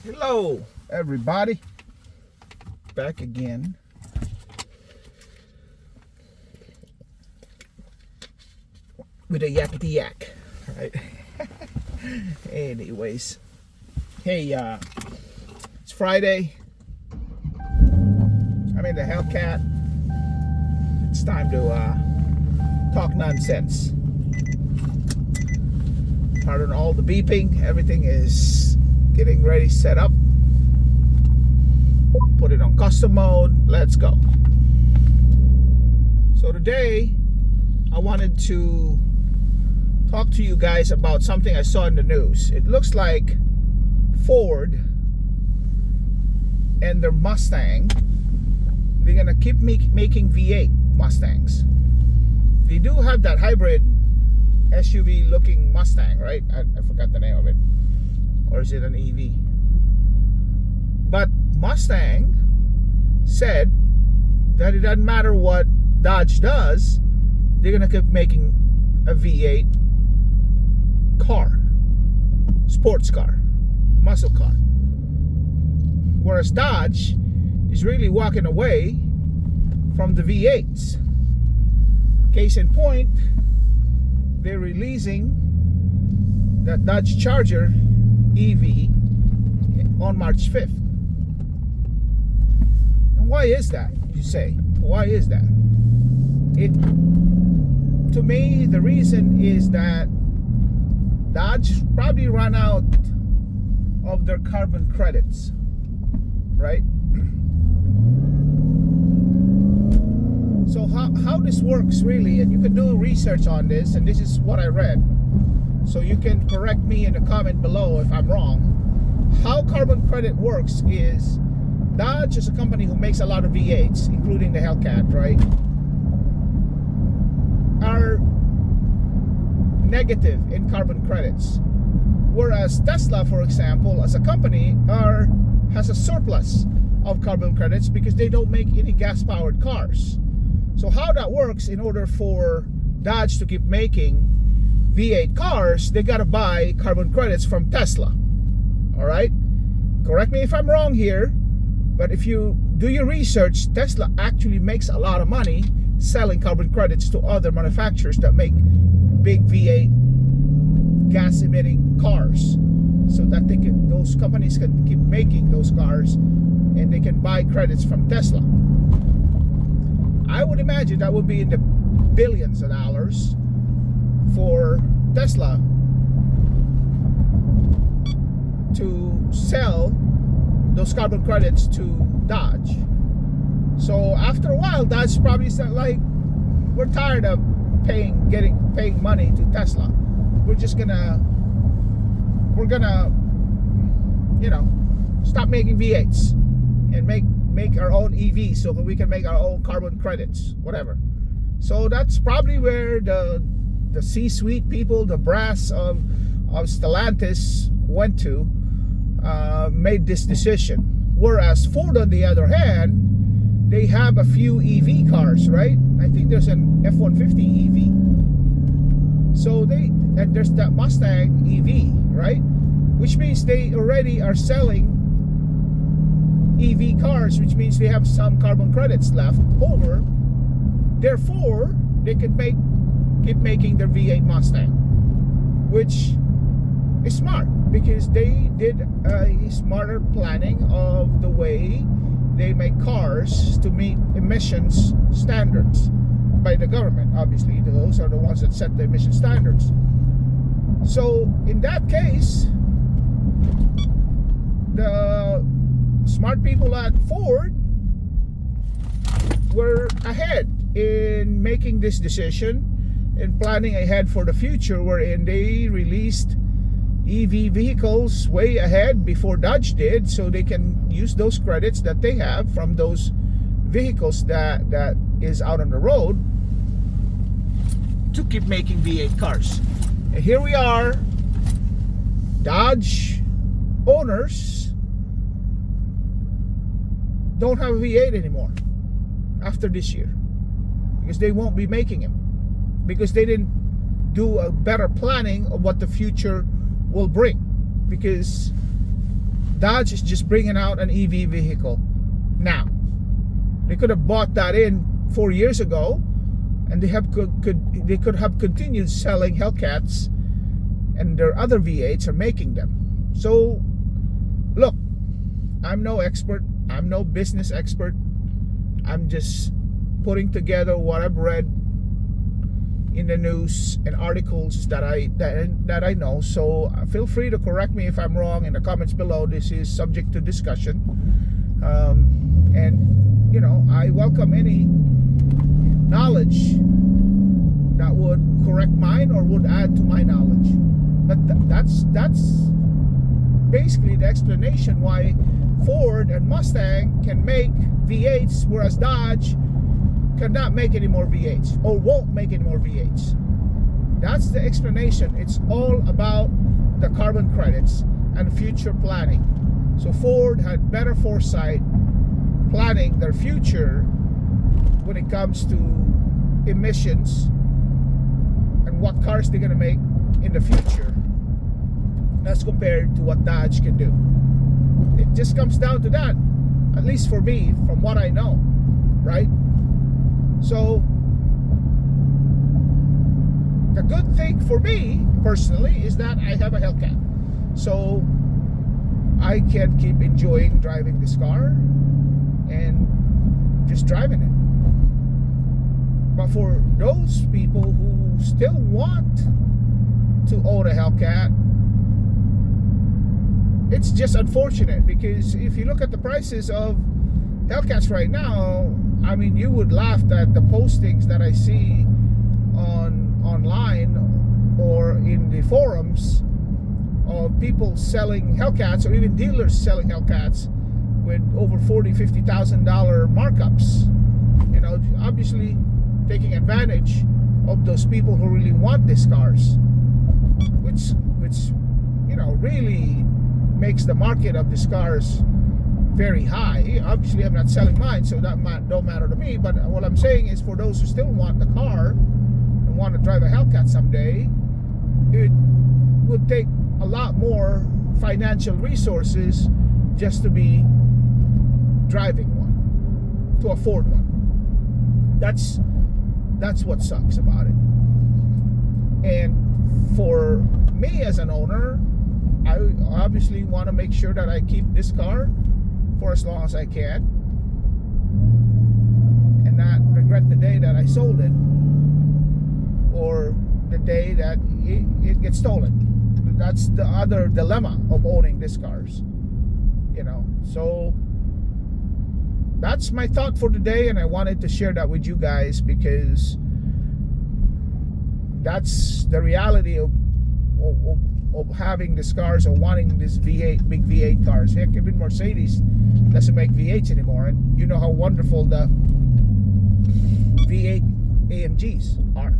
Hello, everybody. Back again. With a yakety yak. Right? Anyways. Hey, it's Friday. I'm in the Hellcat. It's time to talk nonsense. Pardon all the beeping. Everything is getting ready, set up. Put it on custom mode. Let's go. So today I wanted to talk to you guys about something I saw in the news. It looks like Ford and their Mustang, they're gonna keep making V8 Mustangs. They do have that hybrid SUV looking Mustang, right? I forgot the name of it. Or is it an EV? But Mustang said that it doesn't matter what Dodge does, they're gonna keep making a V8 car, sports car, muscle car. Whereas Dodge is really walking away from the V8s. Case in point, they're releasing that Dodge Charger EV on March 5th. And why is that, you say? Why is that? To me, the reason is that Dodge probably ran out of their carbon credits, right? So how this works really, and you can do research on this, and this is what I read. So you can correct me in the comment below if I'm wrong. How carbon credit works is Dodge is a company who makes a lot of V8s, including the Hellcat, right? Are negative in carbon credits. Whereas Tesla, for example, as a company, has a surplus of carbon credits because they don't make any gas-powered cars. So how that works, in order for Dodge to keep making V8 cars, they gotta buy carbon credits from Tesla. All right, correct me if I'm wrong here, but if you do your research, Tesla actually makes a lot of money selling carbon credits to other manufacturers that make big V8 gas emitting cars, so that those companies can keep making those cars and they can buy credits from Tesla. I would imagine that would be in the billions of dollars for Tesla to sell those carbon credits to Dodge. So after a while, Dodge probably said, like, we're tired of paying money to Tesla. We're gonna stop making V8s and make our own EVs so that we can make our own carbon credits, whatever. So that's probably where the C-suite people, the brass of Stellantis went to, made this decision. Whereas Ford, on the other hand, they have a few EV cars, right? I think there's an F-150 EV. So and there's that Mustang EV, right? Which means they already are selling EV cars, which means they have some carbon credits left over. Therefore, they can keep making their V8 Mustang, which is smart because they did a smarter planning of the way they make cars to meet emissions standards by the government. Obviously, those are the ones that set the emission standards. So in that case, the smart people at Ford were ahead in making this decision and planning ahead for the future, wherein they released EV vehicles way ahead before Dodge did, so they can use those credits that they have from those vehicles that is out on the road to keep making V8 cars. And here we are, Dodge owners don't have a V8 anymore after this year because they won't be making them, because they didn't do a better planning of what the future will bring. Because Dodge is just bringing out an EV vehicle now. They could have bought that in 4 years ago, and they could have continued selling Hellcats, and their other V8s are making them. So look, I'm no expert, I'm no business expert. I'm just putting together what I've read in the news and articles that I know. So feel free to correct me if I'm wrong in the comments below. This is subject to discussion, and you know, I welcome any knowledge that would correct mine or would add to my knowledge. But that's basically the explanation why Ford and Mustang can make V8s, whereas Dodge cannot make any more V8s or won't make any more V8s. That's the explanation. It's all about the carbon credits and future planning. So Ford had better foresight planning their future when it comes to emissions and what cars they're going to make in the future as compared to what Dodge can do. It just comes down to that, at least for me, from what I know, right? So the good thing for me personally is that I have a Hellcat, so I can keep enjoying driving this car and just driving it. But for those people who still want to own a Hellcat, it's just unfortunate, because if you look at the prices of Hellcats right now, I mean, you would laugh at the postings that I see online or in the forums of people selling Hellcats, or even dealers selling Hellcats with over $40,000-$50,000 markups. You know, obviously taking advantage of those people who really want these cars, which you know, really makes the market of these cars very high. Obviously I'm not selling mine, so that don't matter to me, but what I'm saying is, for those who still want the car and want to drive a Hellcat someday, it would take a lot more financial resources just to be driving one, to afford one. That's what sucks about it. And for me as an owner, I obviously want to make sure that I keep this car for as long as I can and not regret the day that I sold it or the day that it gets stolen. That's the other dilemma of owning these cars, you know. So that's my thought for today, and I wanted to share that with you guys, because that's the reality of having these cars or wanting this V8, big V8 cars. Heck, even Mercedes doesn't make V8s anymore, and you know how wonderful the V8 AMGs are.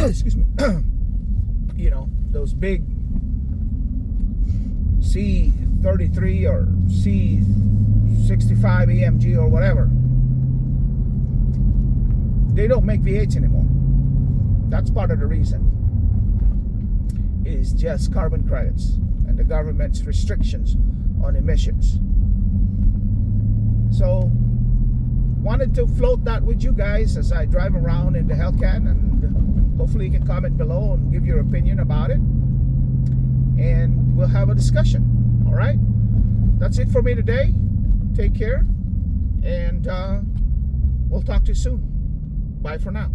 Excuse me. You know, those big C33 or C65 AMG or whatever, they don't make V8s anymore. That's part of the reason, is just carbon credits and the government's restrictions on emissions. So wanted to float that with you guys as I drive around in the Hellcat, and hopefully you can comment below and give your opinion about it, and we'll have a discussion. All right, that's it for me today. Take care, and we'll talk to you soon. Bye for now.